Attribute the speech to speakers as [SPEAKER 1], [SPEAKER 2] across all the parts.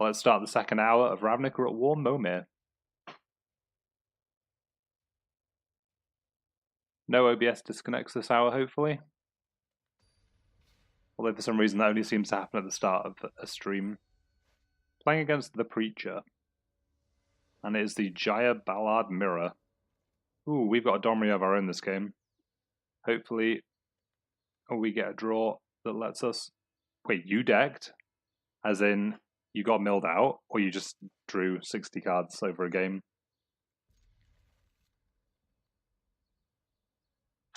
[SPEAKER 1] Let's start the second hour of Ravnica at War, Momir. No OBS disconnects this hour, hopefully. Although for some reason that only seems to happen at the start of a stream. Playing against the Preacher. And it is the Jaya Ballard Mirror. Ooh, we've got a Domri of our own this game. Hopefully we get a draw that lets us... Wait, you decked? As in, you got milled out? Or you just drew 60 cards over a game?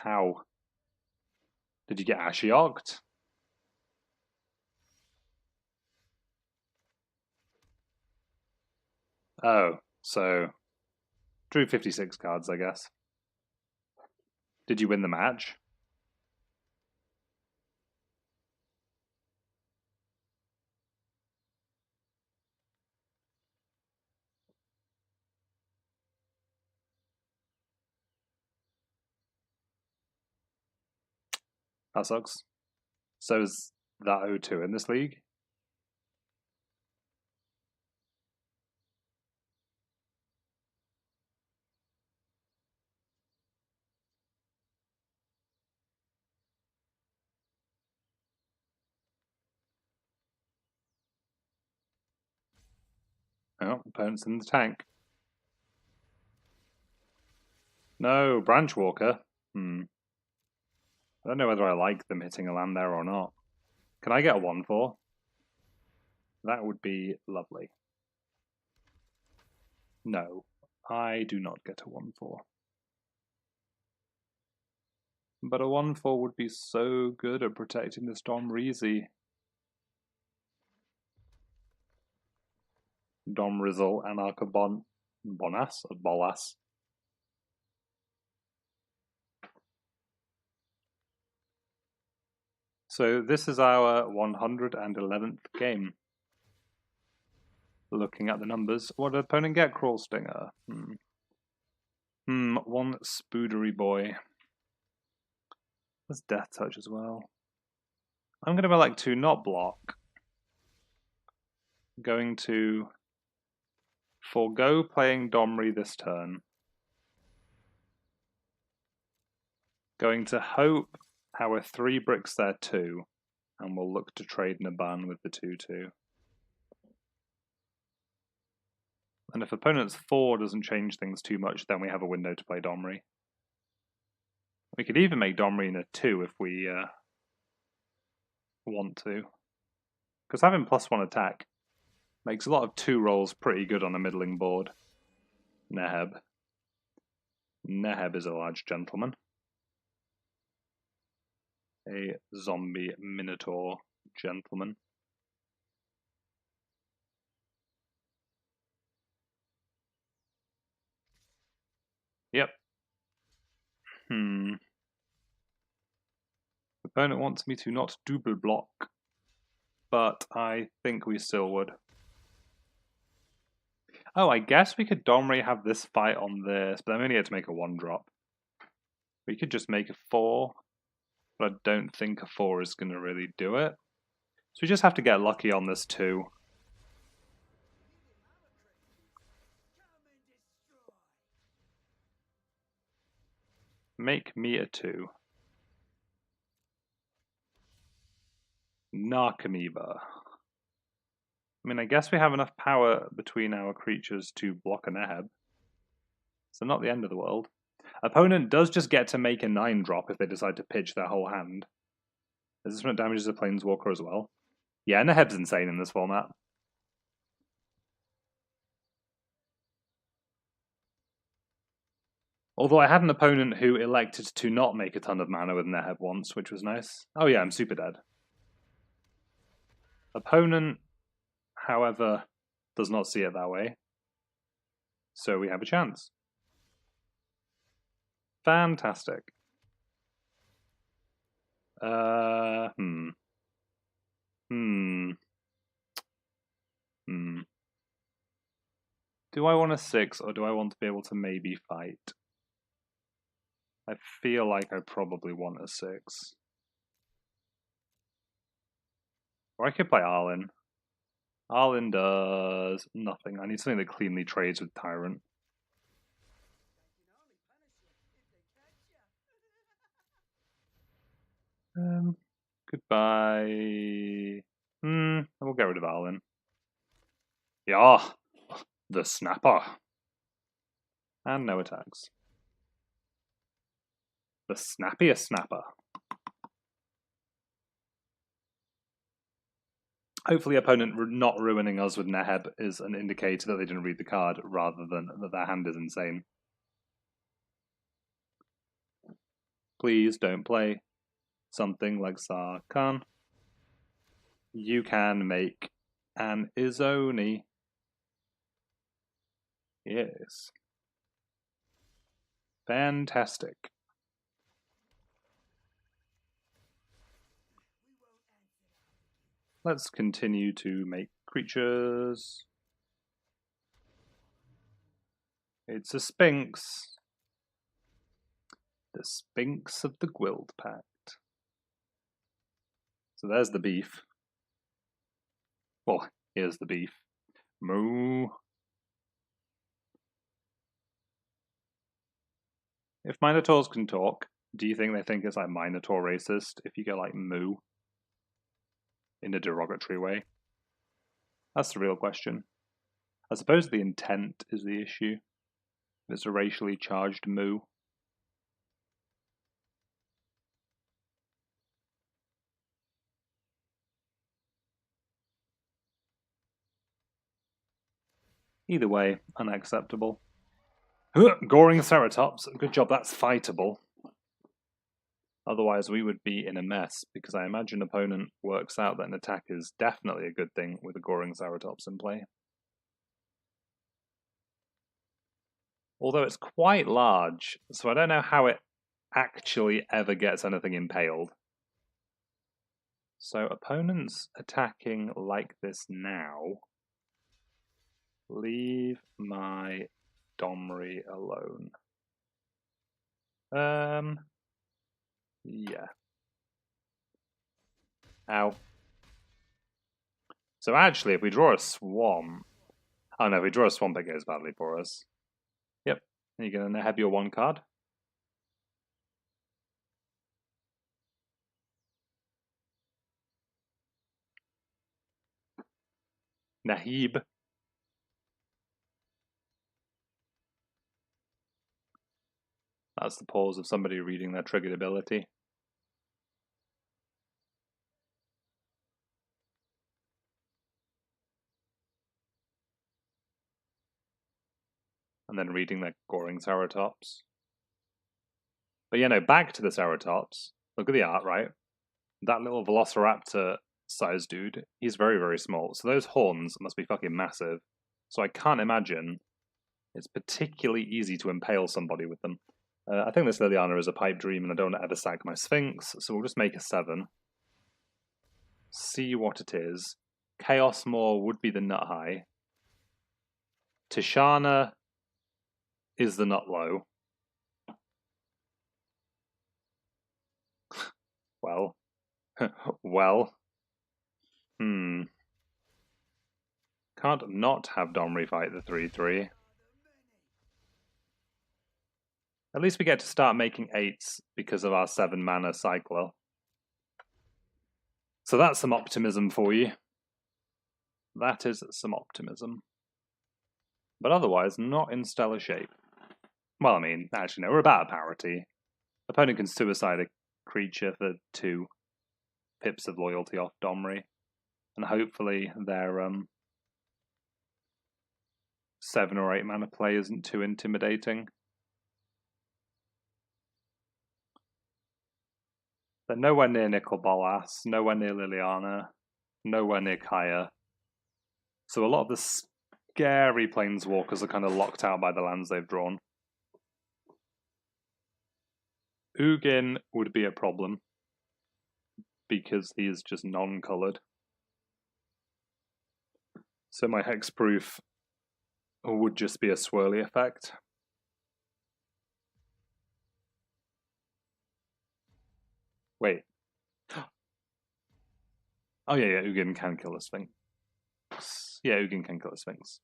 [SPEAKER 1] How? Did you get Ashioked? Oh, so... Drew 56 cards, I guess. Did you win the match? That sucks. So is that 0-2 in this league? Oh, opponent's in the tank. No, Branchwalker. I don't know whether I like them hitting a land there or not. Can I get a 1-4? That would be lovely. No, I do not get a 1-4. But a 1-4 would be so good at protecting this Dom Reezy. Dom Rizzle, Anarcha Bolas. So this is our 111th game. Looking at the numbers, what did opponent get? Crawl Stinger. One Spoodery Boy. There's Death Touch as well. I'm going to elect to not block. I'm going to forego playing Domri this turn. Going to hope our 3 bricks there too, and we'll look to trade Naban with the 2-2. And if opponent's 4 doesn't change things too much, then we have a window to play Domri. We could even make Domri in a 2 if we want to. Because having +1 attack makes a lot of 2 rolls pretty good on a middling board. Neheb. Neheb is a large gentleman. A zombie minotaur gentleman. Yep. Opponent wants me to not double block, but I think we still would. Oh, I guess we could Domri have this fight on this, but I'm only here to make a 1-drop. We could just make a 4, but I don't think a 4 is going to really do it. So we just have to get lucky on this 2. Make me a 2. Narcomoeba. I mean, I guess we have enough power between our creatures to block a Neheb. So not the end of the world. Opponent does just get to make a 9-drop if they decide to pitch their whole hand. Is this one that damages a Planeswalker as well? Yeah, Neheb's insane in this format. Although I had an opponent who elected to not make a ton of mana with Neheb once, which was nice. Oh yeah, I'm super dead. Opponent, however, does not see it that way. So we have a chance. Fantastic. Do I want a 6 or do I want to be able to maybe fight? I feel like I probably want a 6. Or I could play Arlen. Arlen does nothing. I need something that cleanly trades with Tyrant. Goodbye. We'll get rid of Arlen. Yeah, the Snapper. And no attacks. The snappiest snapper. Hopefully, opponent not ruining us with Neheb is an indicator that they didn't read the card, rather than that their hand is insane. Please don't play something like Sarkhan. You can make an Izoni. Yes. Fantastic. Let's continue to make creatures. It's a Sphinx. The Sphinx of the Guild Pact. So there's the beef. Well, here's the beef. Moo. If Minotaurs can talk, do you think they think it's like Minotaur racist if you get like moo in a derogatory way? That's the real question. I suppose the intent is the issue. It's a racially charged moo. Either way, unacceptable. Goring Ceratops. Good job, that's fightable. Otherwise, we would be in a mess, because I imagine opponent works out that an attack is definitely a good thing with a Goring Ceratops in play. Although it's quite large, so I don't know how it actually ever gets anything impaled. So opponents attacking like this now. Leave my Domri alone. Yeah. Ow. So actually, if we draw a swamp... Oh no, if we draw a swamp, it goes badly for us. Yep. You're going to have your one card. Nahib. That's the pause of somebody reading their triggered ability. And then reading their Goring Ceratops. But you know, back to the Ceratops. Look at the art, right? That little Velociraptor size dude, he's very, very small. So those horns must be fucking massive. So I can't imagine it's particularly easy to impale somebody with them. I think this Liliana is a pipe dream and I don't want to ever sack my Sphinx, so we'll just make a 7. See what it is. Chaos Maw would be the nut high. Tishana is the nut low. Well. Well. Can't not have Domri fight the 3-3. At least we get to start making 8s because of our 7 mana cycler. So that's some optimism for you. That is some optimism. But otherwise, not in stellar shape. Well, I mean, actually, no, we're about parity. Opponent can suicide a creature for 2 pips of loyalty off Domri. And hopefully their 7 or 8 mana play isn't too intimidating. They're nowhere near Nicol Bolas, nowhere near Liliana, nowhere near Kaya. So a lot of the scary Planeswalkers are kind of locked out by the lands they've drawn. Ugin would be a problem, because he is just non-coloured. So my hexproof would just be a swirly effect. Wait. Oh yeah, Ugin can kill this thing. Sphinx. Yeah, Ugin can kill a Sphinx.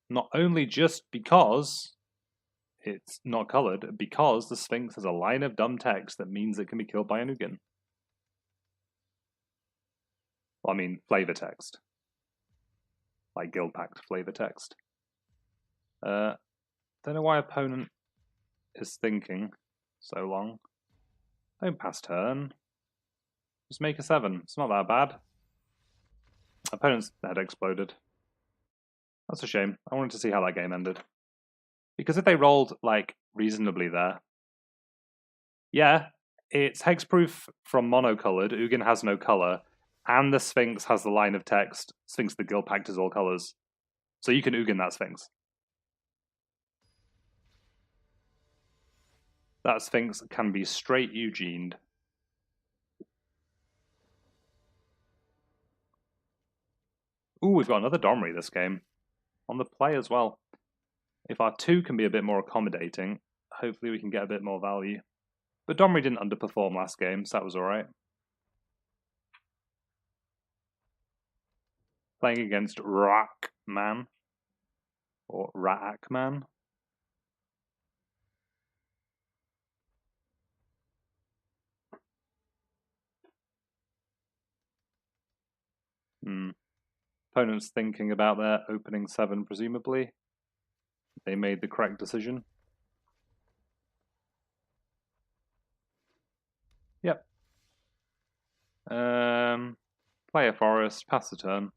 [SPEAKER 1] Not only just because it's not coloured, because the Sphinx has a line of dumb text that means it can be killed by an Ugin. Well, I mean, flavor text. Like Guild Pact flavor text. Don't know why opponent is thinking so long. Don't pass turn. Just make a 7. It's not that bad. Opponent's head exploded. That's a shame. I wanted to see how that game ended. Because if they rolled, like, reasonably there... Yeah, it's hexproof from monocolored. Ugin has no color. And the Sphinx has the line of text. Sphinx the Guild Pact is all colors. So you can Ugin that Sphinx. That Sphinx can be straight Eugened. Ooh, we've got another Domri this game. On the play as well. If our 2 can be a bit more accommodating, hopefully we can get a bit more value. But Domri didn't underperform last game, so that was alright. Playing against Rackman. Or Rackman. Opponents thinking about their opening 7, presumably. They made the correct decision. Yep. Play a forest, pass the turn.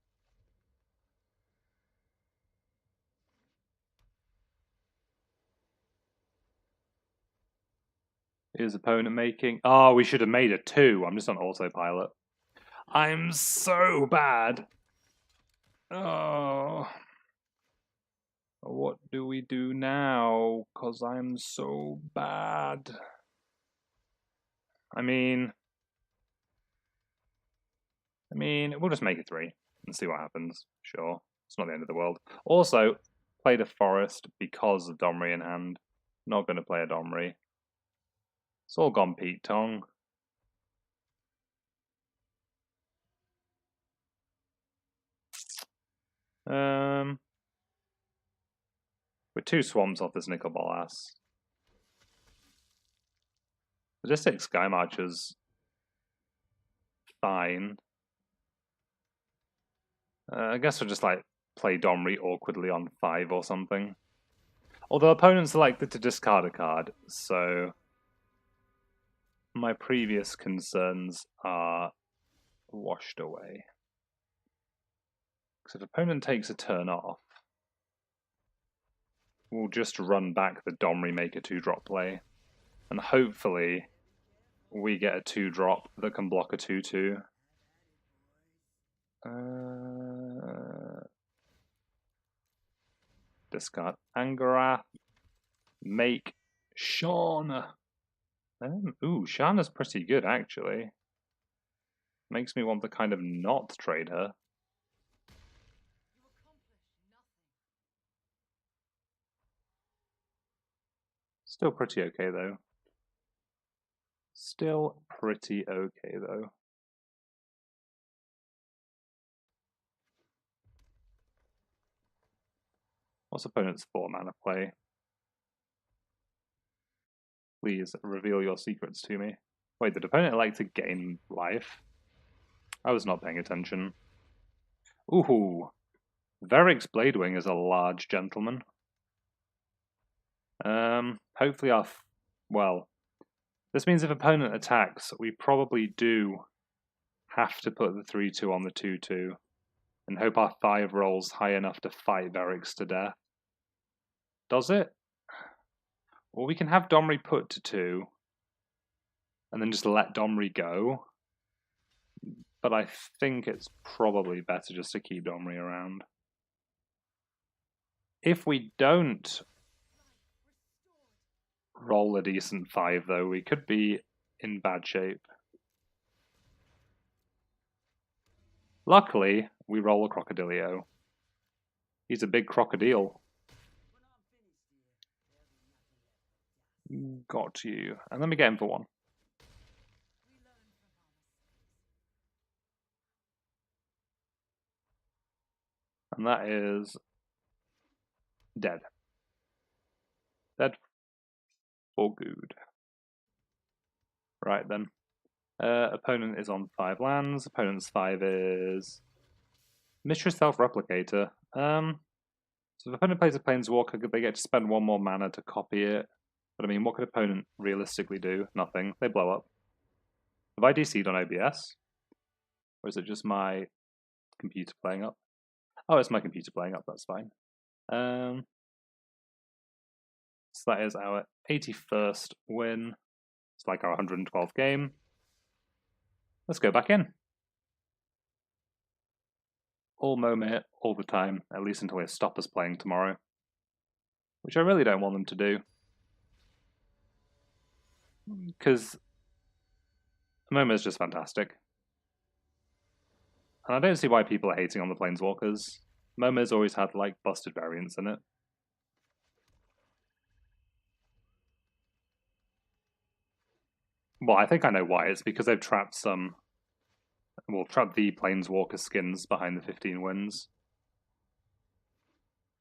[SPEAKER 1] Is opponent making... Oh, we should have made a 2. I'm just on autopilot. I'm so bad. Oh. What do we do now? Because I'm so bad. I mean, we'll just make a 3 and see what happens. Sure. It's not the end of the world. Also, played a forest because of Domri in hand. Not going to play a Domri. It's all gone Pete Tong. With 2 swamps off this Nicol Bolas. Logistic Sky Marcher's fine. I guess we'll just like play Domri awkwardly on 5 or something. Although opponents are likely to discard a card, so my previous concerns are washed away. Because if opponent takes a turn off, we'll just run back the Domri make a 2-drop play. And hopefully we get a 2-drop that can block a 2-2. Discard Angarath. Make Shauna. Ooh, Shana's pretty good, actually. Makes me want to kind of not trade her. Still pretty okay, though. Still pretty okay, though. What's opponent's 4-mana play? Please reveal your secrets to me. Wait, did opponent like to gain life? I was not paying attention. Ooh. Verix Bladewing is a large gentleman. Hopefully our... well, this means if opponent attacks, we probably do have to put the 3-2 on the 2-2 and hope our 5 rolls high enough to fight Verix to death. Does it? Or we can have Domri put to 2 and then just let Domri go. But I think it's probably better just to keep Domri around. If we don't roll a decent 5, though, we could be in bad shape. Luckily, we roll a Crocodilio. He's a big crocodile. Got you. And let me get him for 1. And that is dead. Dead for good. Right then. Opponent is on 5 lands. Opponent's 5 is Mistress Self-Replicator. So if opponent plays a Planeswalker, they get to spend 1 more mana to copy it. But I mean, what could opponent realistically do? Nothing. They blow up. Have I DC'd on OBS? Or is it just my computer playing up? Oh, it's my computer playing up, that's fine. So that is our 81st win. It's like our 112th game. Let's go back in. All Momir, all the time, at least until they stop us playing tomorrow. Which I really don't want them to do. Because Momir is just fantastic. And I don't see why people are hating on the Planeswalkers. Momir's always had, like, busted variants in it. Well, I think I know why. It's because they've trapped some... Well, trapped the Planeswalker skins behind the 15 wins.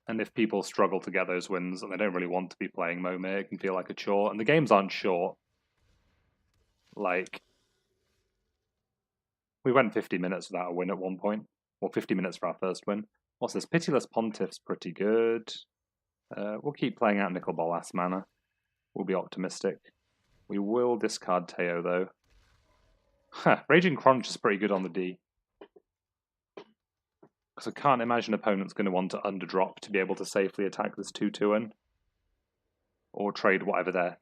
[SPEAKER 1] And if people struggle to get those wins and they don't really want to be playing Momir, it can feel like a chore. And the games aren't short. Like, we went 50 minutes without a win at one point. Or 50 minutes for our first win. What's this? Pitiless Pontiff's pretty good. We'll keep playing out Nicol Bolas mana. We'll be optimistic. We will discard Teo, though. Raging Crunch is pretty good on the D. Because I can't imagine opponents going to want to underdrop to be able to safely attack this 2-2 in. Or trade whatever their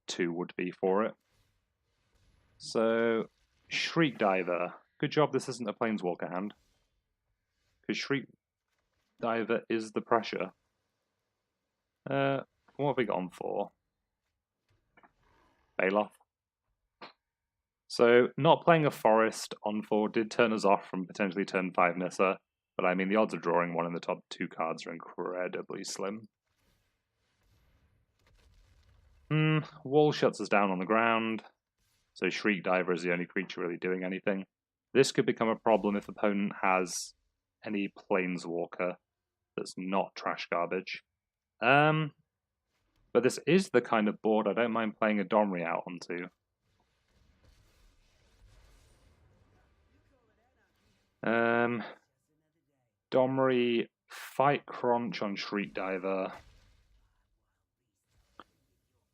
[SPEAKER 1] 2 would be for it. So, Shriek Diver. Good job this isn't a Planeswalker hand. Because Shriek Diver is the pressure. What have we got on for? Baloth. So, not playing a Forest on 4 did turn us off from potentially turn 5 Nissa, but I mean, the odds of drawing one in the top 2 cards are incredibly slim. Wall shuts us down on the ground, so Shriek Diver is the only creature really doing anything. This could become a problem if opponent has any Planeswalker that's not trash garbage. But this is the kind of board I don't mind playing a Domri out onto. Domri, Fight Crunch on Shriek Diver.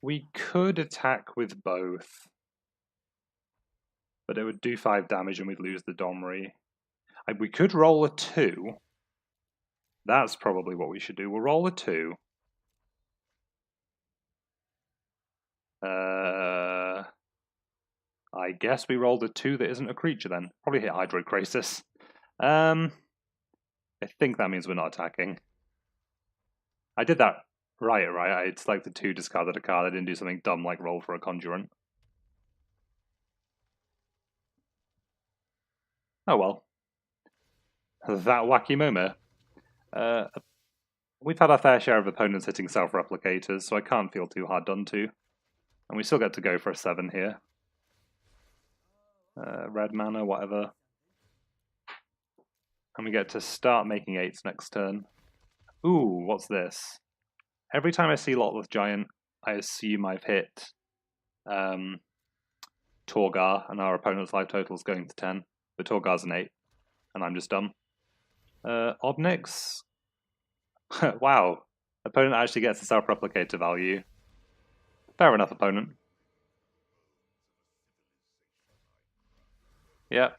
[SPEAKER 1] We could attack with both, but it would do 5 damage and we'd lose the Domri. We could roll a 2. That's probably what we should do. We'll roll a 2. I guess we rolled a 2 that isn't a creature then. Probably hit Hydrocrisis. I think that means we're not attacking. I did that right. I selected 2, discarded a card. I didn't do something dumb like roll for a Conjurant. Oh well. That wacky Momir. We've had our fair share of opponents hitting self-replicators, so I can't feel too hard done to. And we still get to go for a 7 here. Red mana, whatever. And we get to start making 8s next turn. Ooh, what's this? Every time I see Lotleth Giant, I assume I've hit Torgar, and our opponent's life total is going to 10. But Torgar's an 8, and I'm just dumb. Obnix? Wow. Opponent actually gets a self-replicator value. Fair enough, opponent. Yep.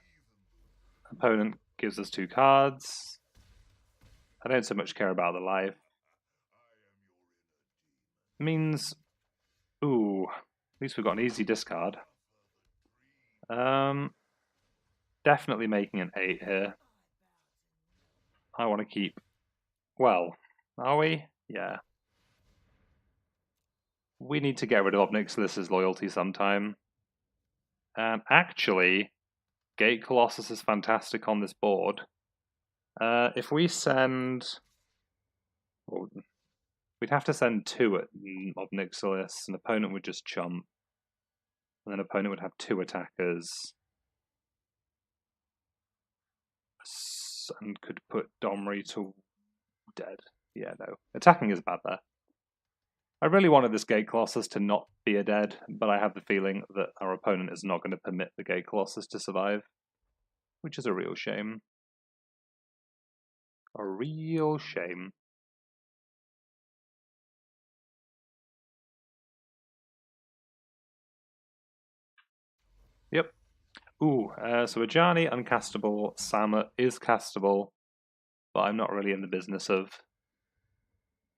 [SPEAKER 1] Opponent gives us 2 cards. I don't so much care about the life. Means... Ooh. At least we've got an easy discard. Definitely making an 8 here. I want to keep... Well, are we? Yeah. We need to get rid of Obnixilus' loyalty sometime. And actually, Gate Colossus is fantastic on this board. If we send... Well, we'd have to send 2 at Obnixilus. An opponent would just chump. And then opponent would have 2 attackers. drops and could put Domri to dead. Yeah, no. Attacking is bad there. I really wanted this Gate Colossus to not be a dead, but I have the feeling that our opponent is not going to permit the Gate Colossus to survive, which is a real shame. A real shame. Yep. Ooh, so Ajani uncastable, Samet is castable, but I'm not really in the business of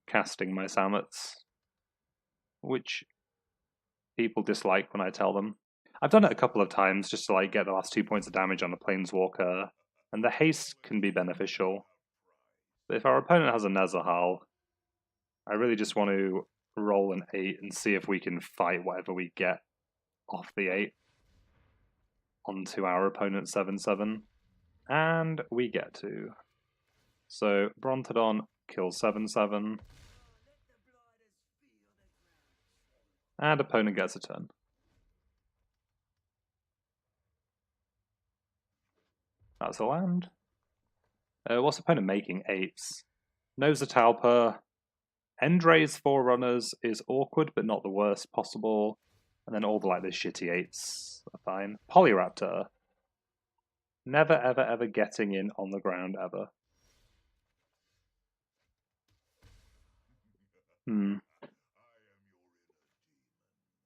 [SPEAKER 1] casting my Samets, which people dislike when I tell them. I've done it a couple of times just to like get the last 2 points of damage on a Planeswalker, and the haste can be beneficial. But if our opponent has a Nezahal, I really just want to roll an 8 and see if we can fight whatever we get off the 8 onto our opponent's 7/7. And we get to. So Brontodon kills 7/7. And opponent gets a turn. That's a land. What's opponent making? 8s. Knows a Talpa. Endray's Forerunners is awkward, but not the worst possible. And then all the like the shitty 8s are fine. Polyraptor. Never, ever, ever getting in on the ground, ever.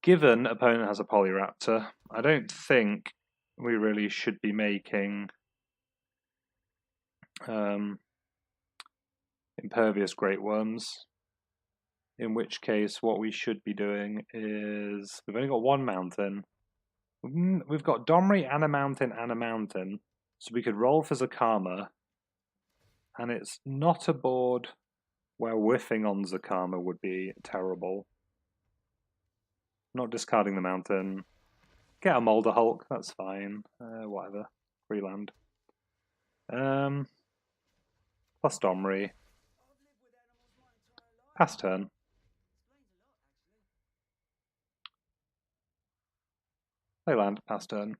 [SPEAKER 1] Given opponent has a Polyraptor, I don't think we really should be making Impervious Great Worms. In which case, what we should be doing is we've only got one mountain. We've got Domri and a mountain, so we could roll for Zakama, and it's not a board where whiffing on Zakama would be terrible. Not discarding the mountain. Get a Molder Hulk, that's fine. Whatever. Free land. Plus Domri. Pass turn. Play land, pass turn.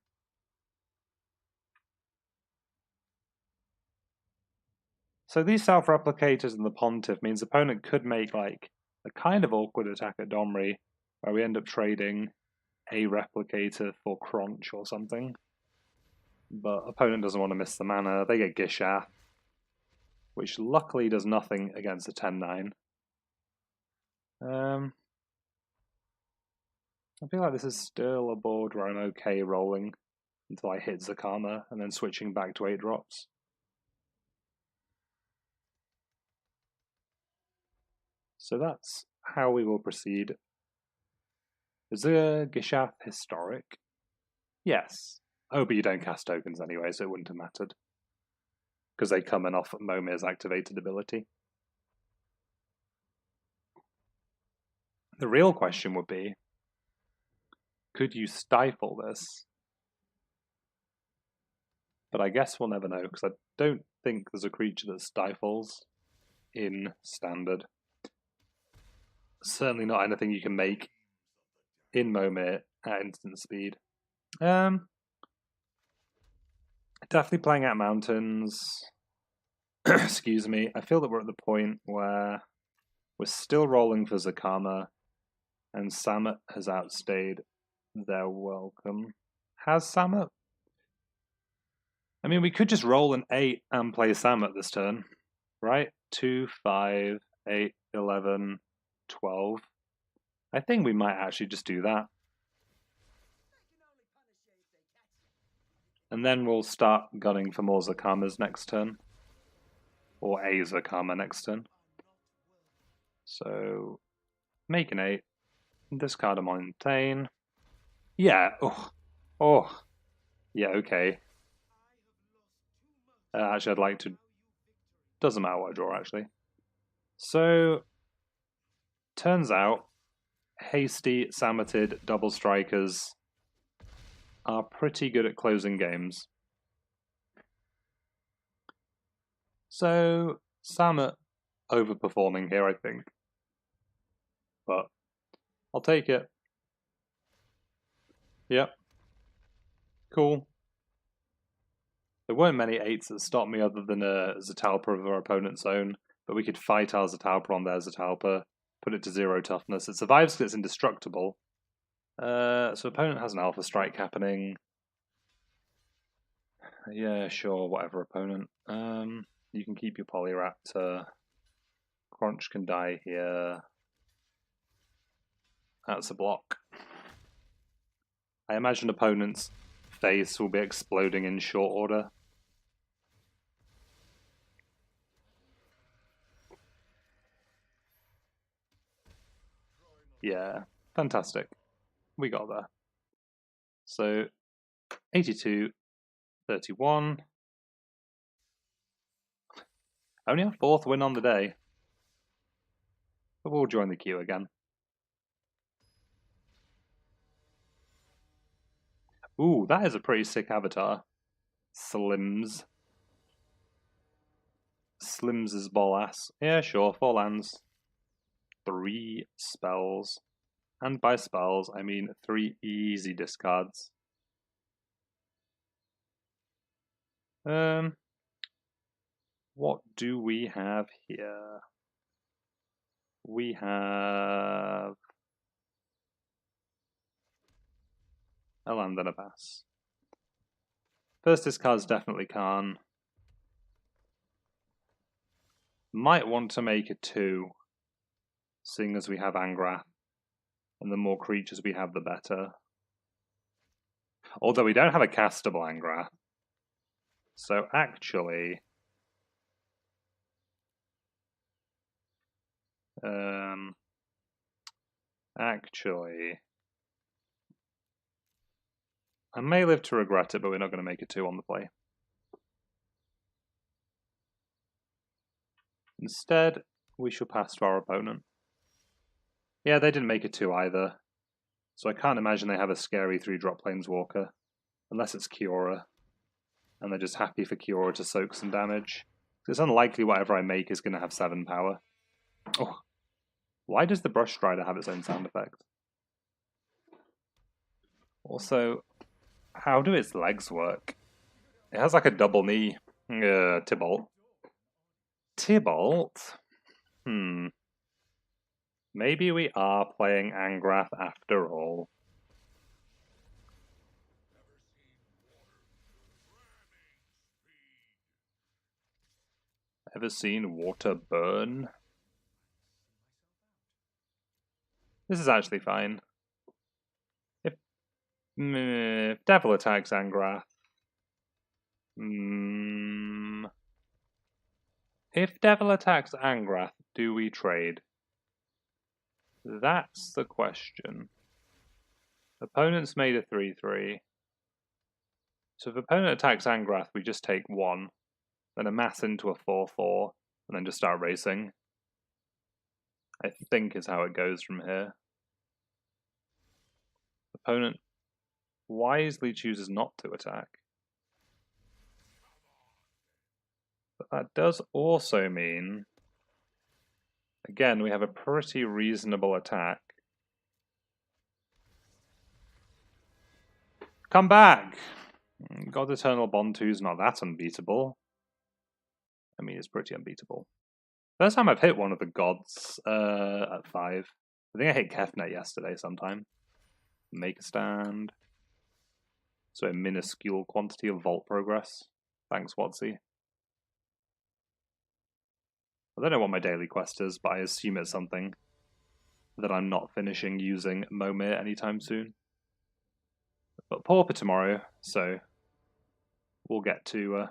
[SPEAKER 1] So these self-replicators and the Pontiff means the opponent could make like a kind of awkward attack at Domri, where we end up trading a replicator for Crunch or something. But opponent doesn't want to miss the mana. They get Gishath, which luckily does nothing against a 10/9. I feel like this is still a board where I'm okay rolling until I hit Zakama and then switching back to 8 drops. So that's how we will proceed. Is the Gishath historic? Yes. Oh, but you don't cast tokens anyway, so it wouldn't have mattered. Because they come in off Momir's activated ability. The real question would be, could you stifle this? But I guess we'll never know, because I don't think there's a creature that stifles in Standard. Certainly not anything you can make in Momir at instant speed. Definitely playing out mountains. Excuse me. I feel that we're at the point where we're still rolling for Zakama, and Samet has outstayed their welcome. Has Samet? I mean, we could just roll an 8 and play Samet this turn, right? 2, 5, 8, 11, 12. I think we might actually just do that. And then we'll start gunning for more Zakamas next turn. Or a Zakama next turn. So, make an 8. Discard a Montaigne. Yeah. Oh. Yeah, okay. Actually, I'd like to... Doesn't matter what I draw, actually. So, turns out, hasty, Sameted, double strikers are pretty good at closing games. So, Samet overperforming here, I think. But I'll take it. Yep. Cool. There weren't many 8s that stopped me other than a Zetalpa of our opponent's own, but we could fight our Zetalpa on their Zetalpa, put it to 0 toughness. It survives because it's indestructible. So opponent has an Alpha Strike happening. Yeah, sure, whatever opponent. You can keep your Polyraptor. Crunch can die here. That's a block. I imagine opponent's face will be exploding in short order. Yeah, fantastic. We got there. So, 82, 31. Only our 4th win on the day. But we'll join the queue again. Ooh, that is a pretty sick avatar. Slims. Slims is ball ass. Yeah, sure, 4 lands. 3 spells. And by spells, I mean 3 easy discards. What do we have here? We have a land and a pass. First discard's definitely Khan. Might want to make a 2, seeing as we have Angrath. And the more creatures we have, the better. Although we don't have a castable Angrath. So actually... I may live to regret it, but we're not going to make a 2 on the play. Instead, we shall pass to our opponent. Yeah, they didn't make a 2 either. So I can't imagine they have a scary 3-drop Planeswalker. Unless it's Kiora. And they're just happy for Kiora to soak some damage. It's unlikely whatever I make is going to have 7 power. Oh, why does the Brush Strider have its own sound effect? Also, how do its legs work? It has like a double knee. Tibalt. Tibalt? Maybe we are playing Angrath after all. Ever seen water burn? This is actually fine. If Devil attacks Angrath. If Devil attacks Angrath, do we trade? That's the question. Opponent's made a 3-3. So if opponent attacks Angrath, we just take 1, then amass into a 4-4, and then just start racing. I think is how it goes from here. Opponent wisely chooses not to attack. But that does also mean, again, we have a pretty reasonable attack. Come back! God Eternal Bond 2 is not that unbeatable. I mean, it's pretty unbeatable. First time I've hit one of the gods at 5. I think I hit Kefnet yesterday sometime. Make a stand. So a minuscule quantity of vault progress. Thanks, Watsy. I don't know what my daily quest is, but I assume it's something that I'm not finishing using Momir anytime soon. But Pauper tomorrow, so we'll get to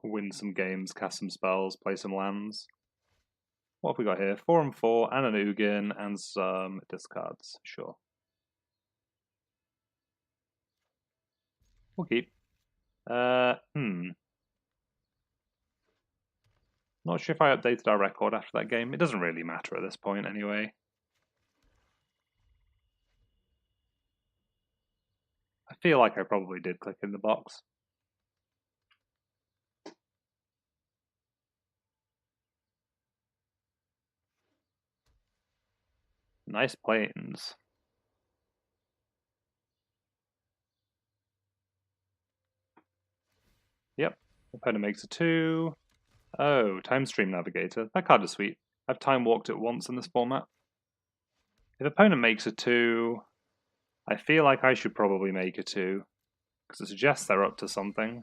[SPEAKER 1] win some games, cast some spells, play some lands. What have we got here? 4 and 4, and an Ugin, and some discards. Sure. We'll keep. Not sure if I updated our record after that game. It doesn't really matter at this point anyway. I feel like I probably did click in the box. Nice planes. Opponent makes a 2. Oh, Time Stream Navigator. That card is sweet. I've time walked it once in this format. If opponent makes a 2, I feel like I should probably make a 2, because it suggests they're up to something.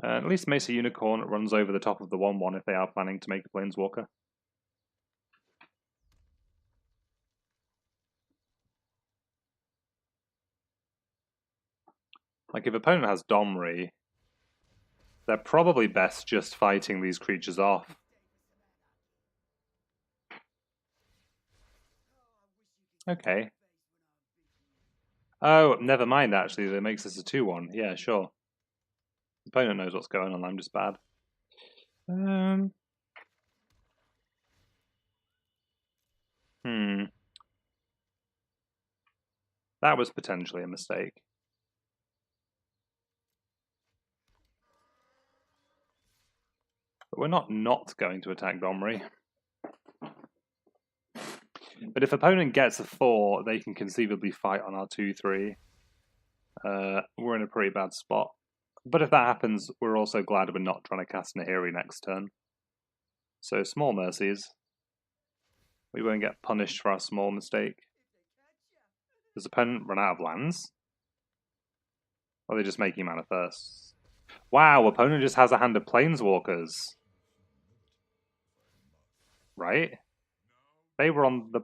[SPEAKER 1] At least Mesa Unicorn runs over the top of the 1-1 if they are planning to make a Planeswalker. Like, if opponent has Domri, they're probably best just fighting these creatures off. Okay. Oh, never mind, actually. That makes this a 2-1. Yeah, sure. Opponent knows what's going on. I'm just bad. That was potentially a mistake. But we're not going to attack Domri. But if opponent gets a 4, they can conceivably fight on our 2-3. We're in a pretty bad spot. But if that happens, we're also glad we're not trying to cast Nahiri next turn. So small mercies. We won't get punished for our small mistake. Does opponent run out of lands? Or are they just making mana first? Wow, opponent just has a hand of Planeswalkers. Right? They were on the...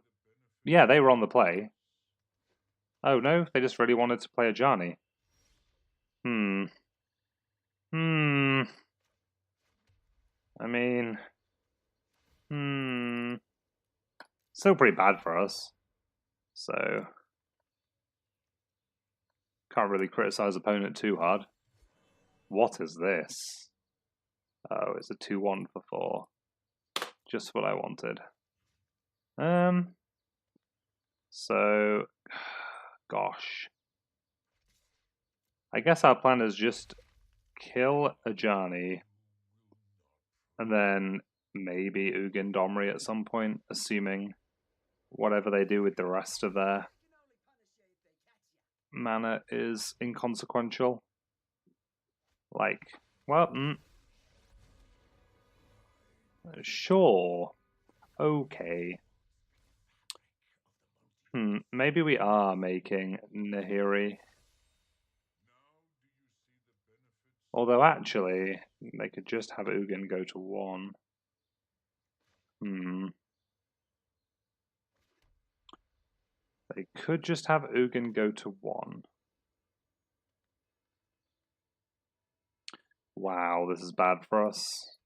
[SPEAKER 1] Yeah, they were on the play. Oh no, they just really wanted to play a Ajani. I mean... Still pretty bad for us. So... Can't really criticize opponent too hard. What is this? Oh, it's a 2-1 for 4. Just what I wanted. So... Gosh. I guess our plan is just kill Ajani, and then maybe Ugin Domri at some point, assuming whatever they do with the rest of their mana is inconsequential. Like, well, sure. Okay. Maybe we are making Nahiri. Although actually, they could just have Ugin go to 1. They could just have Ugin go to 1. Wow, this is bad for us.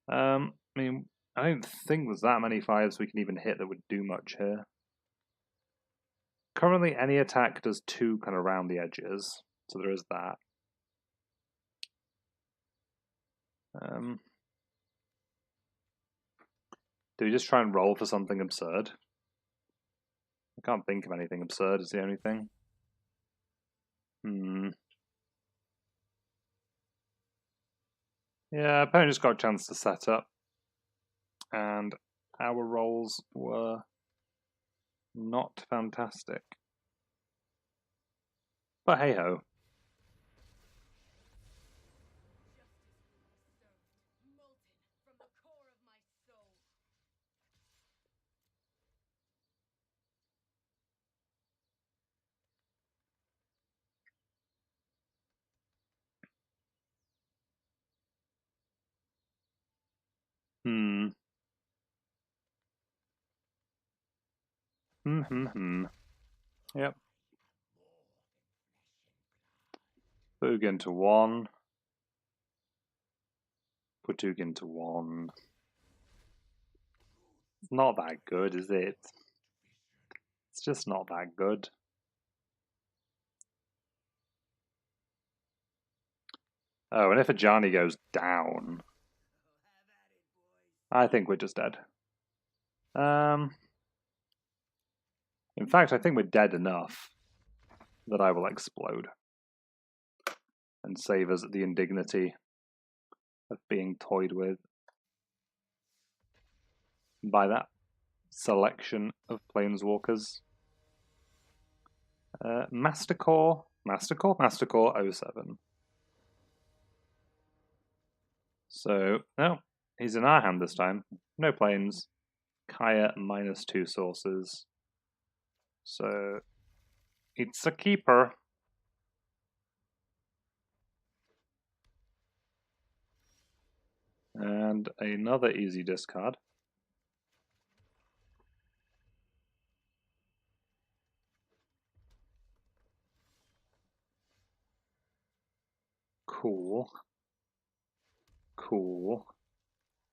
[SPEAKER 1] I mean, I don't think there's that many 5s we can even hit that would do much here. Currently, any attack does 2 kind of around the edges, so there is that. Do we just try and roll for something absurd? I can't think of anything absurd, is the only thing. Yeah, opponent just got a chance to set up. And our rolls were not fantastic. But hey ho. Yep. Ugin to 1. Put Ugin to 1. It's not that good, is it? It's just not that good. Oh, and if Ajani goes down, I think we're just dead. In fact, I think we're dead enough that I will explode and save us the indignity of being toyed with by that selection of Planeswalkers. Mastercore Mastercore? Mastercore 07. So, no, he's in our hand this time. No planes. Kaya -2 sources. So, it's a keeper. And another easy discard. Cool. Cool.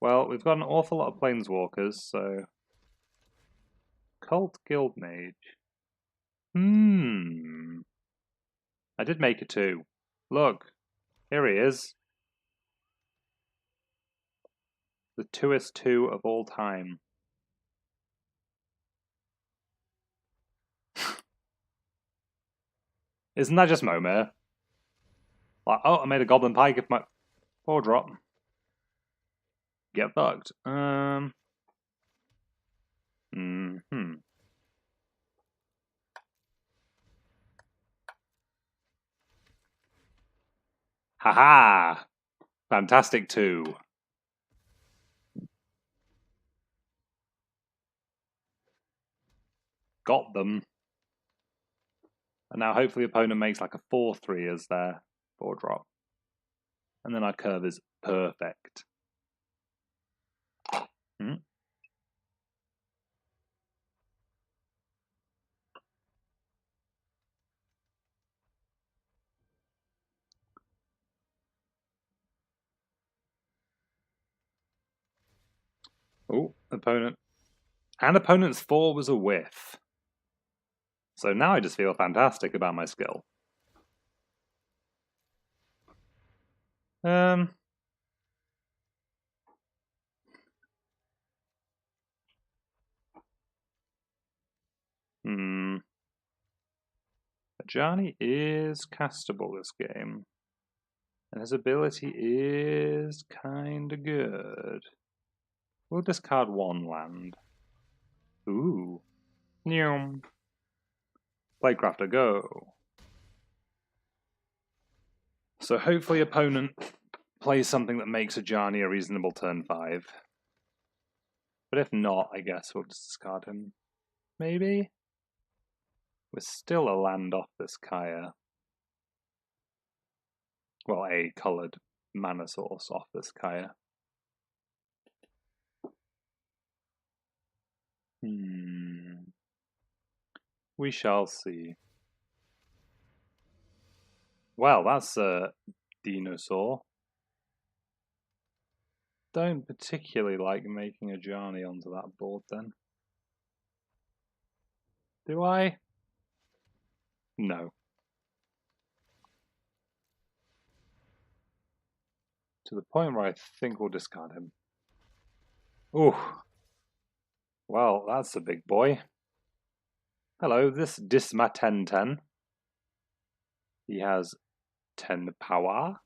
[SPEAKER 1] Well, we've got an awful lot of Planeswalkers, so... Cult Guild Mage. I did make a 2. Look, here he is. The 2st 2 of all time. Isn't that just Momir? Like, oh, I made a Goblin Pike if my 4-drop. Get fucked. Haha! Fantastic 2. Got them. And now hopefully the opponent makes like a 4-3 as their 4-drop. And then our curve is perfect. Oh, opponent. And opponent's 4 was a whiff. So now I just feel fantastic about my skill. Ajani is castable this game. And his ability is kinda good. We'll discard 1 land. Ooh. Nyum. Playcrafter, go. So hopefully opponent plays something that makes Ajani a reasonable turn 5. But if not, I guess we'll just discard him. Maybe? We're still a land off this Kaya. Well, a coloured mana source off this Kaya. We shall see. Well, that's a dinosaur. Don't particularly like making a Ajani onto that board then. Do I? No. To the point where I think we'll discard him. Ooh. Well, that's a big boy. Hello, this Disma 1010. He has 10 power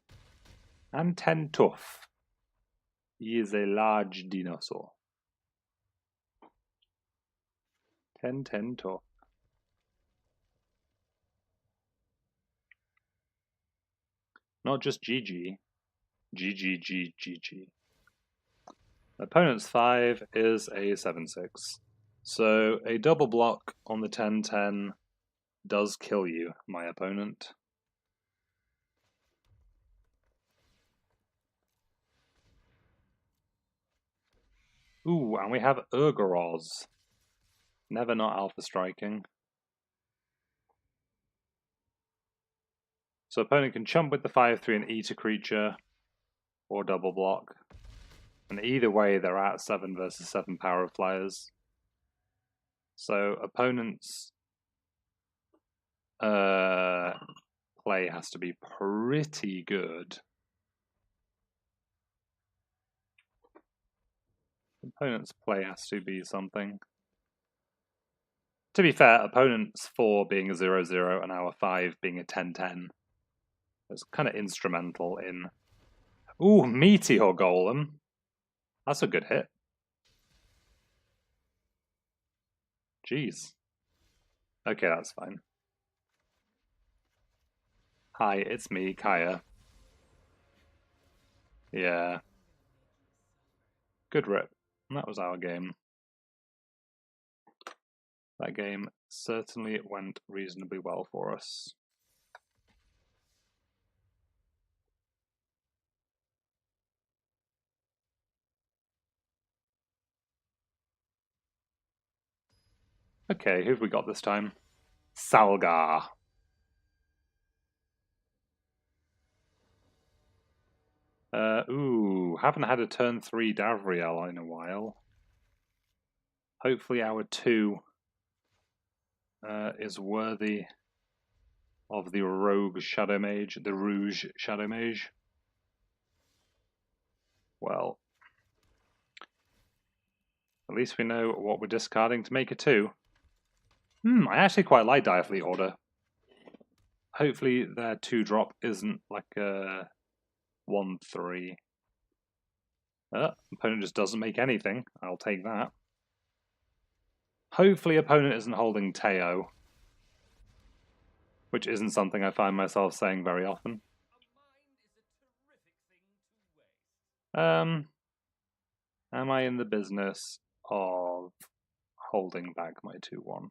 [SPEAKER 1] and 10 tough. He is a large dinosaur. 10 tough. Not just GG. GG. Opponent's 5 is a 7/6. So a double block on the 10/10 does kill you, my opponent. Ooh, and we have Urgaroz. Never not alpha striking. So opponent can chump with the 5/3 and eat a creature, or double block. And either way, they're at 7 versus 7 power of flyers. So opponent's play has to be pretty good. Opponent's play has to be something. To be fair, opponent's 4 being a 0/0 and our 5 being a 10/10 is kind of instrumental in... Ooh, Meteor Golem. That's a good hit. Jeez. Okay, that's fine. Hi, it's me, Kaya. Yeah. Good rip. And that was our game. That game certainly went reasonably well for us. Okay, who've we got this time? Salgar. Ooh, haven't had a turn 3 Davriel in a while. Hopefully our 2 is worthy of the Rogue Shadow Mage, the Rouge Shadow Mage. Well, at least we know what we're discarding to make a 2. I actually quite like Direfleet Order. Hopefully their 2-drop isn't like a 1-3. Opponent just doesn't make anything. I'll take that. Hopefully opponent isn't holding Teo, which isn't something I find myself saying very often. Am I in the business of holding back my 2-1?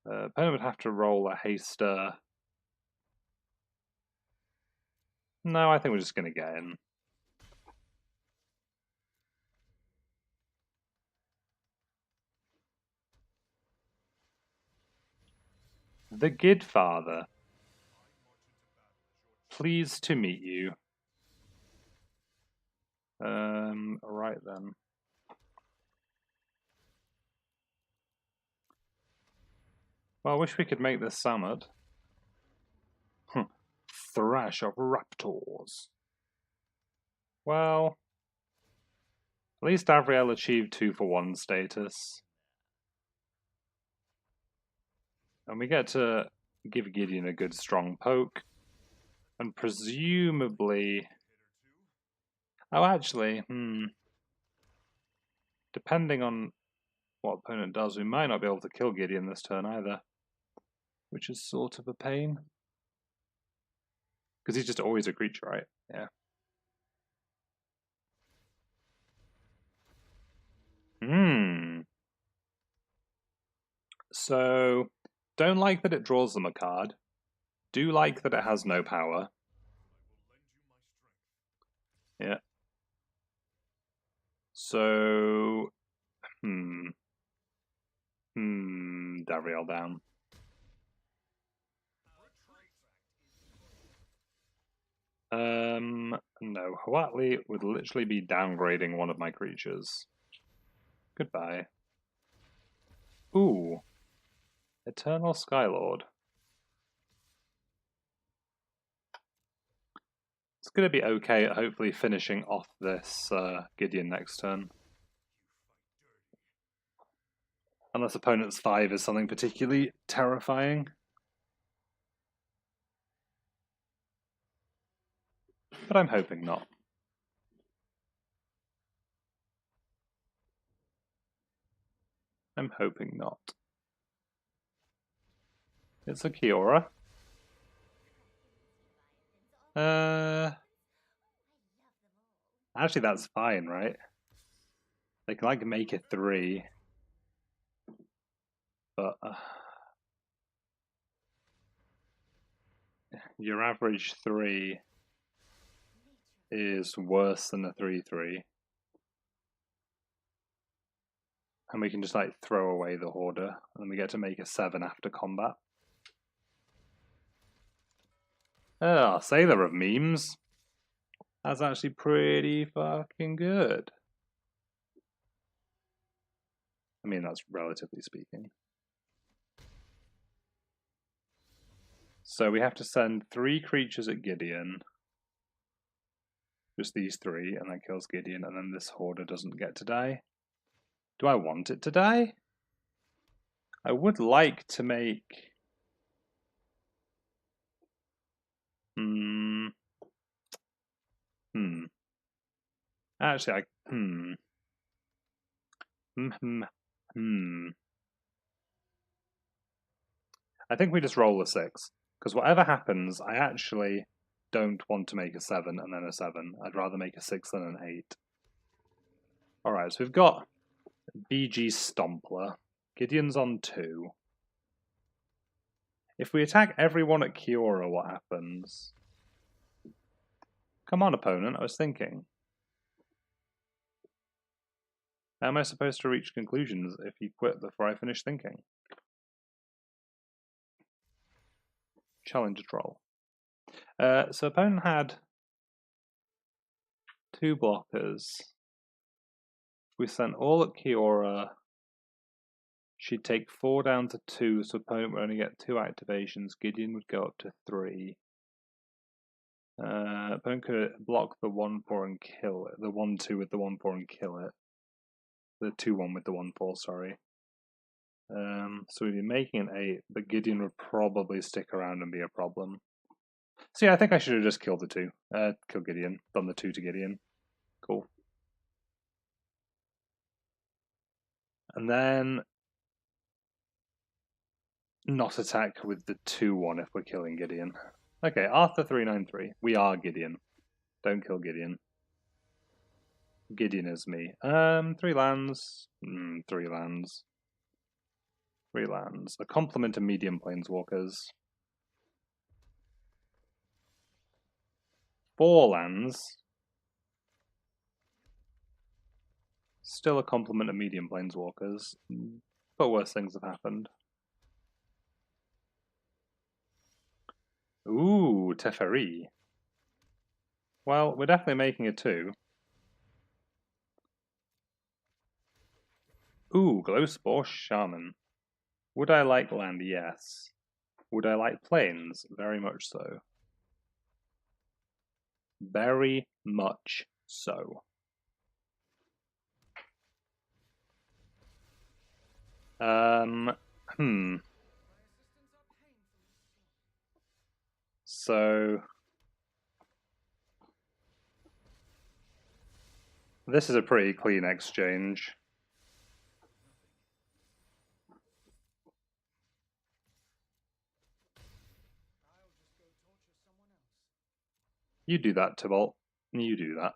[SPEAKER 1] Opponent would have to roll a haster. No, I think we're just going to get in. The Gidfather. Pleased to meet you. Right then. Well, I wish we could make this Samad. Thrash of Raptors. Well, at least Avriel achieved 2-for-1 status. And we get to give Gideon a good strong poke. And presumably... Oh, actually, depending on what opponent does, we might not be able to kill Gideon this turn either. Which is sort of a pain. Because he's just always a creature, right? Yeah. So, don't like that it draws them a card. Do like that it has no power. Yeah. So, Davriel down. No, Huatli would literally be downgrading one of my creatures. Goodbye. Ooh. Eternal Skylord. It's going to be okay at hopefully finishing off this Gideon next turn. Unless opponent's 5 is something particularly terrifying. But I'm hoping not. I'm hoping not. It's a Kiora. Actually, that's fine, right? They can like make it 3. But your average 3 is worse than a 3-3. And we can just like throw away the Hoarder, and then we get to make a 7 after combat. Oh, Sailor of Memes. That's actually pretty fucking good. I mean, that's relatively speaking. So we have to send 3 creatures at Gideon. Just these 3, and that kills Gideon, and then this Hoarder doesn't get to die. Do I want it to die? I would like to make... Actually, I think we just roll a 6. Because whatever happens, I actually don't want to make a 7 and then a 7. I'd rather make a 6 than an 8. Alright, so we've got BG Stompler. Gideon's on 2. If we attack everyone at Kiora, what happens? Come on, opponent, I was thinking. How am I supposed to reach conclusions if you quit before I finish thinking? Challenge troll. So opponent had 2 blockers. We sent all at Kiora. She'd take 4 down to 2, so opponent would only get 2 activations. Gideon would go up to 3. Opponent could block the 1/4 and kill it. The 1/2 with the 1/4 and kill it. The 2/1 with the 1/4, sorry. So we'd be making an 8, but Gideon would probably stick around and be a problem. So yeah, I think I should have just killed the 2. Kill Gideon. Done the 2 to Gideon. Cool. And then not attack with the 2/1 if we're killing Gideon. Okay, Arthur 393. We are Gideon. Don't kill Gideon. Gideon is me. 3 lands. 3 lands. 3 lands. A complement of medium planeswalkers. 4 lands. Still a complement of medium planeswalkers. But worse things have happened. Ooh, Teferi. Well, we're definitely making a 2. Ooh, Glowspore Shaman. Would I like land? Yes. Would I like planes? Very much so. Very much so. So this is a pretty clean exchange. You do that, Tybalt. You do that.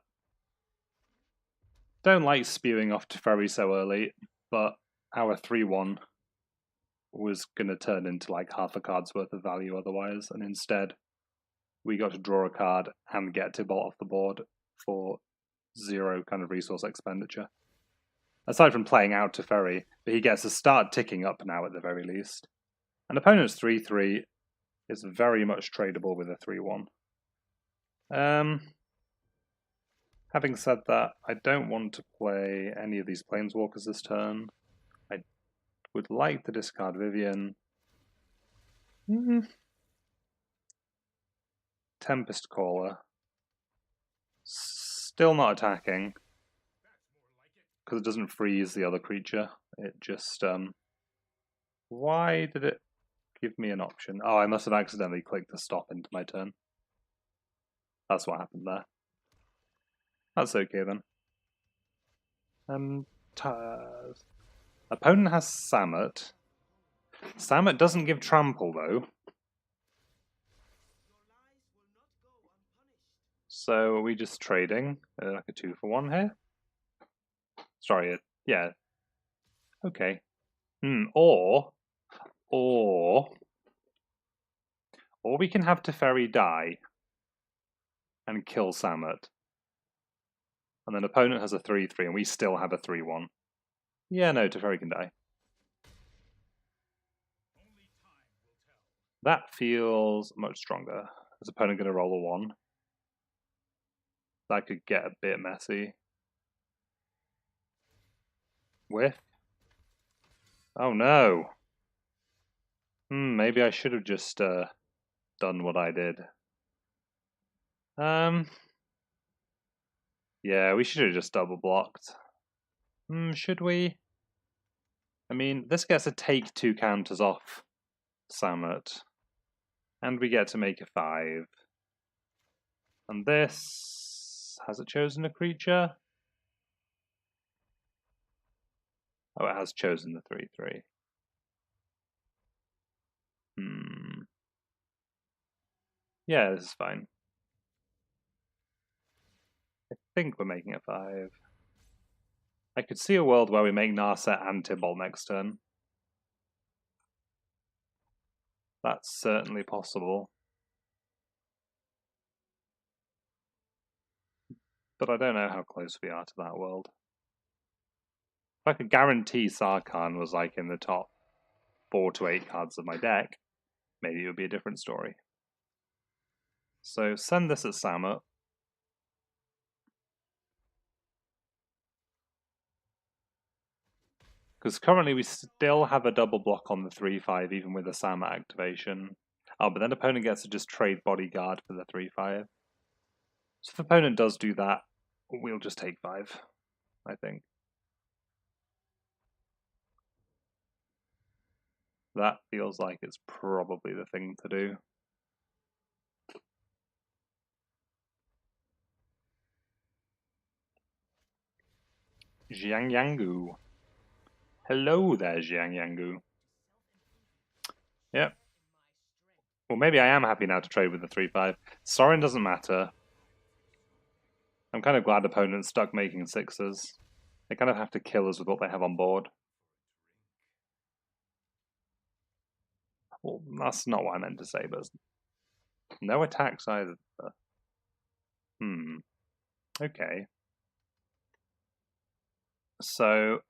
[SPEAKER 1] Don't like spewing off Teferi so early, but our 3/1 was going to turn into like half a card's worth of value otherwise, and instead we got to draw a card and get Tybalt off the board for 0 kind of resource expenditure. Aside from playing out Teferi, but he gets to start ticking up now at the very least. An opponent's 3/3 is very much tradable with a 3/1. Having said that, I don't want to play any of these planeswalkers this turn. I would like to discard Vivian. Tempest Caller. Still not attacking. Because it doesn't freeze the other creature. It just, why did it give me an option? Oh, I must have accidentally clicked the stop into my turn. That's what happened there. That's okay then. Opponent has Samut. Samut doesn't give trample though. So are we just trading like a 2-for-1 here? Sorry, yeah. Okay. Or we can have Teferi die and kill Samut. And then opponent has a 3/3 and we still have a 3/1. Yeah, no, Teferi can die. That feels much stronger. Is opponent going to roll a 1? That could get a bit messy. Whiff? Oh no! Maybe I should have just done what I did. Yeah, we should have just double blocked. Should we? I mean, this gets to take 2 counters off Samut. And we get to make a 5. And this... has it chosen a creature? Oh, it has chosen the 3/3. Yeah, this is fine. I think we're making it 5. I could see a world where we make Narset and Tibalt next turn. That's certainly possible. But I don't know how close we are to that world. If I could guarantee Sarkhan was like in the top 4 to 8 cards of my deck, maybe it would be a different story. So send this at Samut. Because currently we still have a double block on the 3/5 even with a Samut activation. Oh, but then opponent gets to just trade Bodyguard for the 3/5. So if opponent does do that, we'll just take 5, I think. That feels like it's probably the thing to do. Jiang Yangu. Hello there, Jiang Yangu. Yep. Well, maybe I am happy now to trade with the 3/5. Sorin doesn't matter. I'm kind of glad opponents stuck making 6s. They kind of have to kill us with what they have on board. Well, that's not what I meant to say, but no attacks either. Okay. So,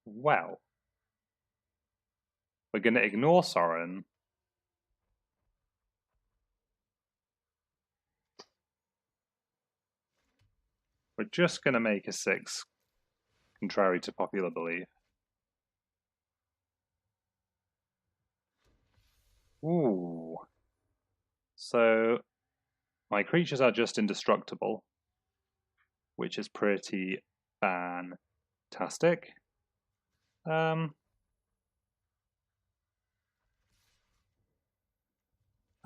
[SPEAKER 1] well, we're going to ignore Sorin. We're just going to make a 6, contrary to popular belief. Ooh. So, my creatures are just indestructible, which is pretty fantastic. I'd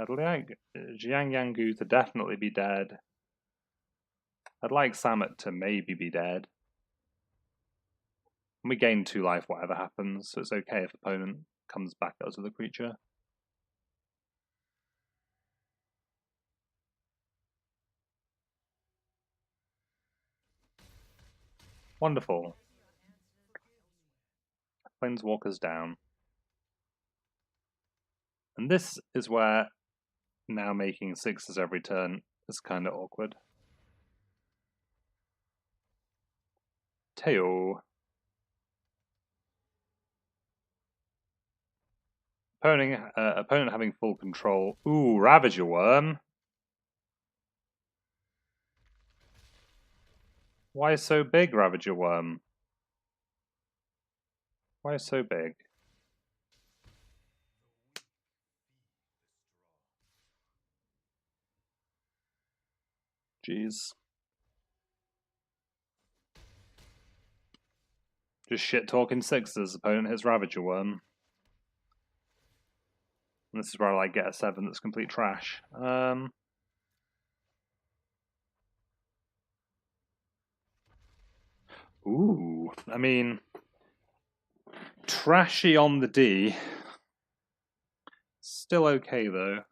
[SPEAKER 1] like Jiang Yangu to definitely be dead. I'd like Samut to maybe be dead. We gain 2 life whatever happens, so it's okay if opponent comes back at us with a creature. Wonderful. Planeswalkers down. And this is where now making 6s every turn is kind of awkward. Teo. Opponent having full control. Ooh, Ravager Worm. Why so big, Ravager Worm? Why so big? Jeez. Just shit talking 6s. Opponent hits Ravager Worm. And this is where I like get a 7 that's complete trash. Ooh, I mean, trashy on the D. Still okay though.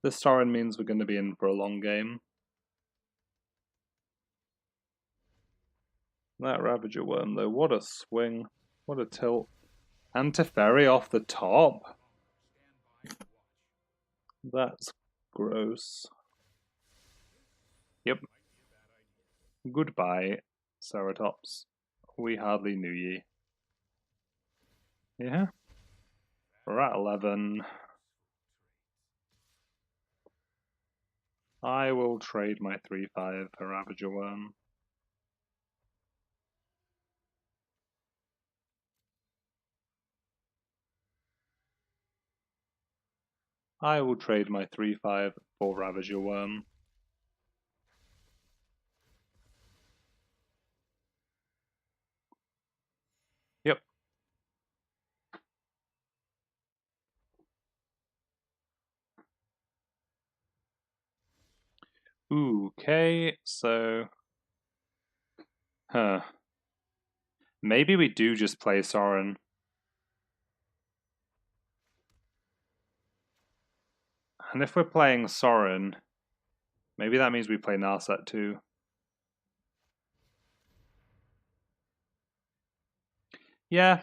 [SPEAKER 1] This Sorin means we're going to be in for a long game. That Ravager Worm though, what a swing. What a tilt. And Teferi off the top. That's gross. Yep. Goodbye, Ceratops. We hardly knew ye. Yeah. We're at 11. I will trade my 3/5 for Ravager Worm. I will trade my 3/5 for Ravager Worm. Yep. Ooh, Okay, so... Huh. Maybe we do just play Sorin. And if we're playing Sorin, maybe that means we play Narset too. Yeah.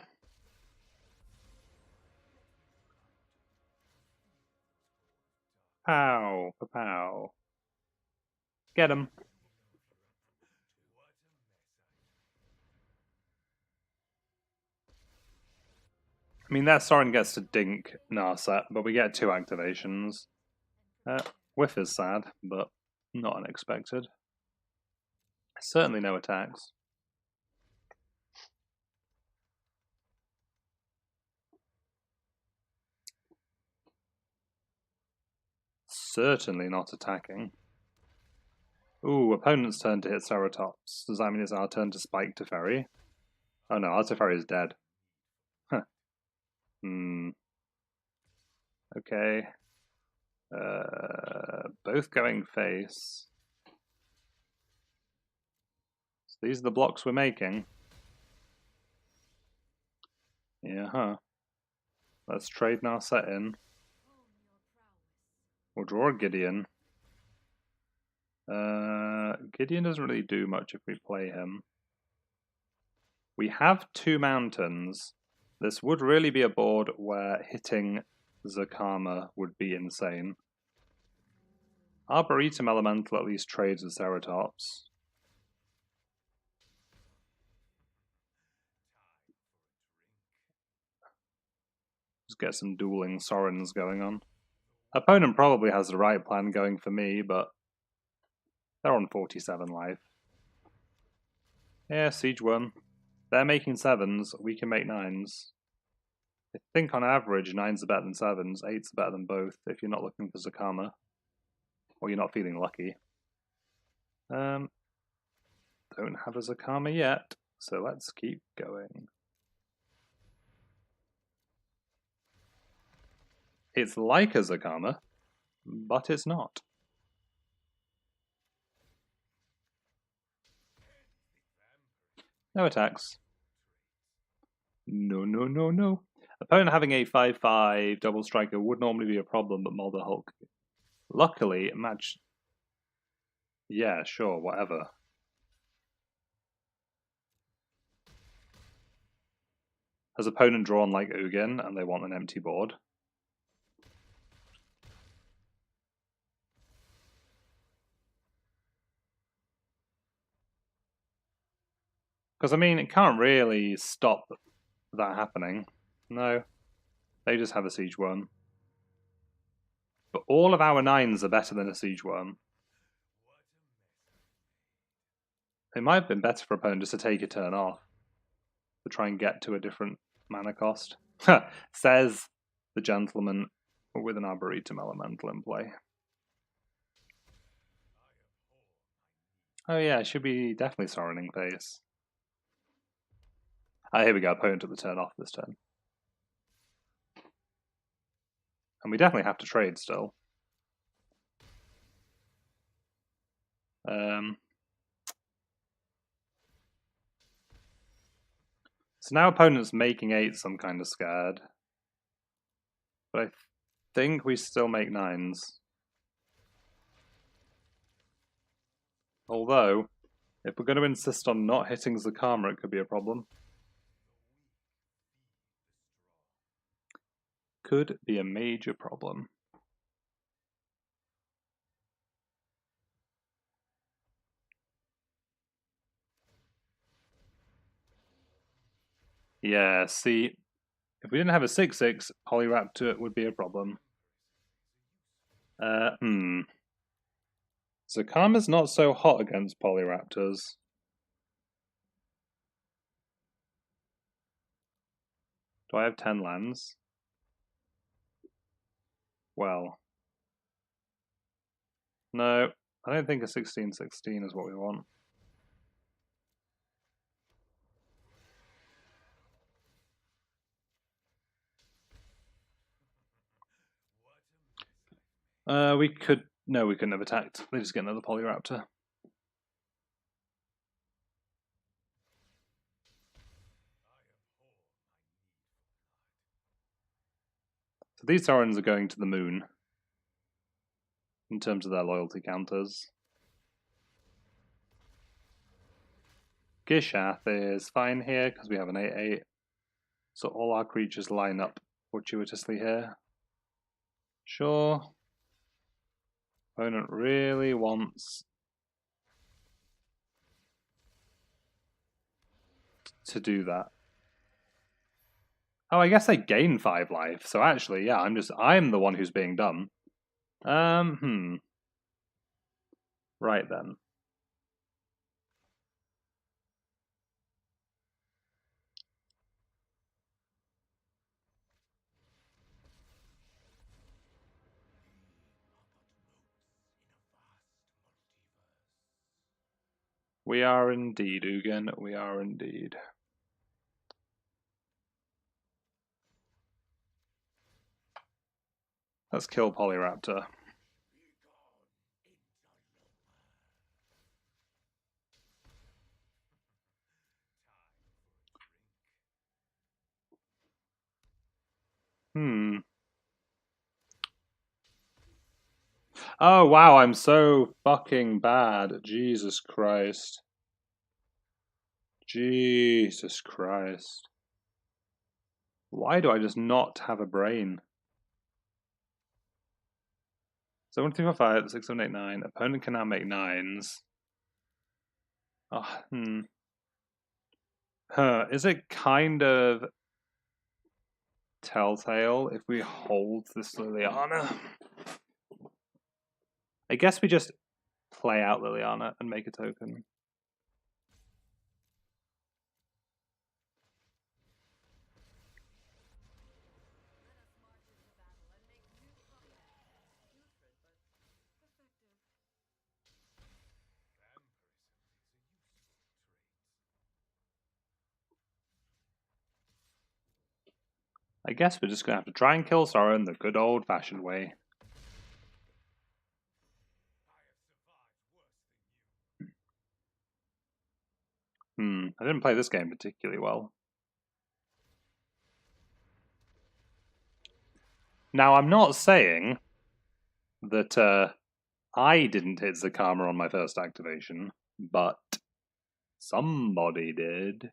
[SPEAKER 1] Pow, pow. Get him. I mean, that Sorin gets to dink Narset, but we get 2 activations. Whiff is sad, but not unexpected. Certainly no attacks. Certainly not attacking. Ooh, opponent's turn to hit Ceratops. Does that mean it's our turn to spike Teferi? Oh no, our Teferi is dead. Huh. Okay. Both going face. So these are the blocks we're making. Yeah, huh. Let's trade Narset in. We'll draw a Gideon. Gideon doesn't really do much if we play him. We have 2 mountains. This would really be a board where hitting Zakama would be insane. Arboretum Elemental at least trades with Ceratops. Just get some dueling Sorins going on. Opponent probably has the right plan going for me, but they're on 47 life. Yeah, Siege 1. They're making 7s, we can make 9s. I think on average 9s are better than 7s, 8s are better than both if you're not looking for Zakama. Or you're not feeling lucky. Don't have a Zakama yet, so let's keep going. It's like a Zakama, but it's not. No attacks. No, no, no, no. Opponent having a 5/5 double striker would normally be a problem, but Mulder Hulk. Luckily, match. Yeah, sure, whatever. Has opponent drawn like Ugin and they want an empty board? Because, I mean, it can't really stop that happening. No. They just have a Siege 1. But all of our 9s are better than a Siege 1. It might have been better for opponent just to take a turn off. To try and get to a different mana cost. Says the gentleman with an Arboretum Elemental in play. Oh yeah, it should be definitely Soroning face. Ah, here we go, opponent took the turn off this turn. And we definitely have to trade still. So now opponent's making 8s, I'm kind of scared. But I think we still make 9s. Although, if we're going to insist on not hitting Zakama, it could be a problem. Could be a major problem. Yeah, see, if we didn't have a 6/6, Polyraptor would be a problem. Zakama's not so hot against Polyraptors. Do I have 10 lands? Well. No, I don't think a 16/16 is what we want. We could No, we couldn't have attacked. They just get another Polyraptor. So these Saurons are going to the moon in terms of their loyalty counters. Gishath is fine here because we have an 8/8. So all our creatures line up fortuitously here. Sure. Opponent really wants to do that. Oh, I guess they gain 5 life. So actually, yeah, I'm the one who's being dumb. Right then. We are indeed, Ugin. We are indeed. Let's kill Polyraptor. Oh, wow, I'm so fucking bad. Jesus Christ. Jesus Christ. Why do I just not have a brain? 7, 3, 4, 5, 6, 7, 8, 9. Opponent can now make 9s. Oh, Is it kind of telltale if we hold this Liliana? I guess we just play out Liliana and make a token. I guess we're just going to have to try and kill Sauron the good old-fashioned way. I didn't play this game particularly well. Now, I'm not saying that I didn't hit Zakama on my first activation, but somebody did.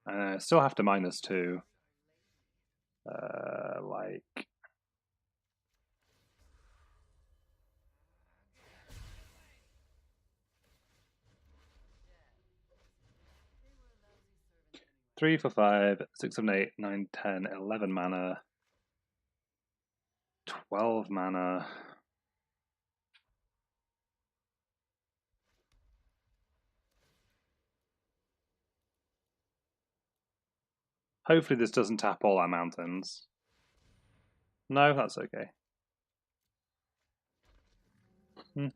[SPEAKER 1] I still have to -2. Like... Three for 5, 6, 7, 8, 9, 10, 11 mana, 12 mana. Hopefully this doesn't tap all our mountains. No, that's okay.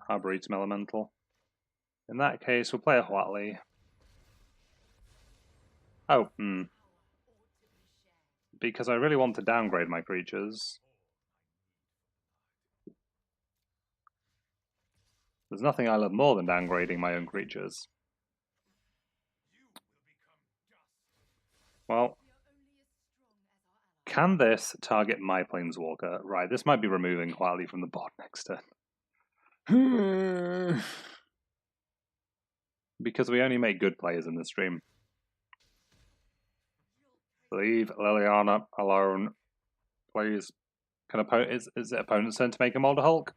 [SPEAKER 1] Arboretum Elemental. In that case, we'll play a Huatli. Oh, because I really want to downgrade my creatures. There's nothing I love more than downgrading my own creatures. Well, can this target my Planeswalker? Right, this might be removing Huatli from the board next turn. Because we only make good players in this stream. Leave Liliana alone, please. Is it opponent's turn to make a Molder Hulk?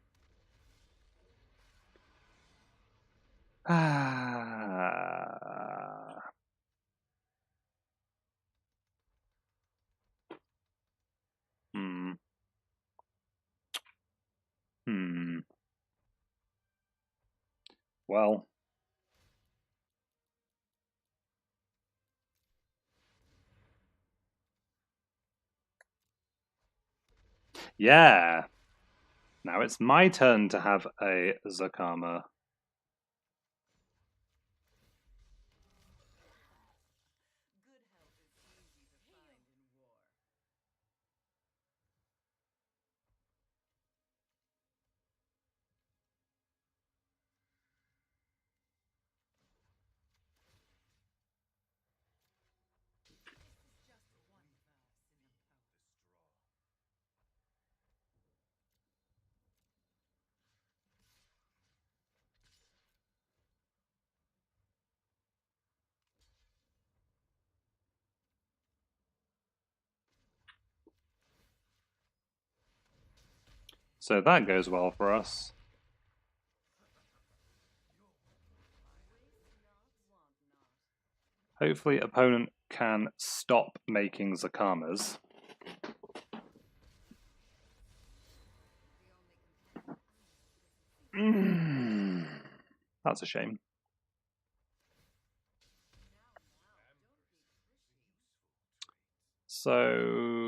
[SPEAKER 1] Well. Yeah. Now it's my turn to have a Zakama. So that goes well for us. Hopefully opponent can stop making Zakamas. That's a shame. So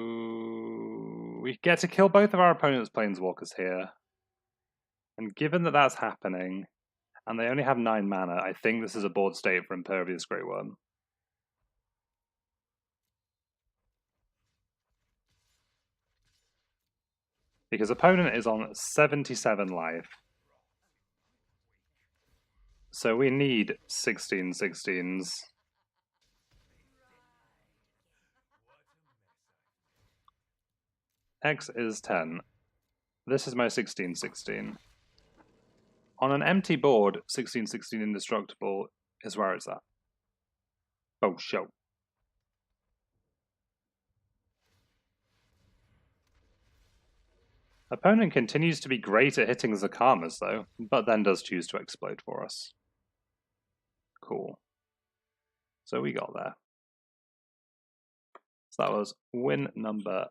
[SPEAKER 1] we get to kill both of our opponent's Planeswalkers here. And given that that's happening, and they only have 9 mana, I think this is a board state for Impervious Grey Worm. Because opponent is on 77 life. So we need 16 16s. X is 10. This is my 16 16. On an empty board, 16 16 indestructible is where it's at. Oh, show. Opponent continues to be great at hitting Zakamas, though, but then does choose to explode for us. Cool. So we got there. So that was win number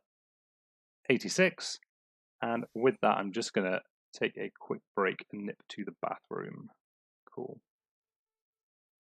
[SPEAKER 1] 86. And with that, I'm just going to take a quick break and nip to the bathroom. Cool.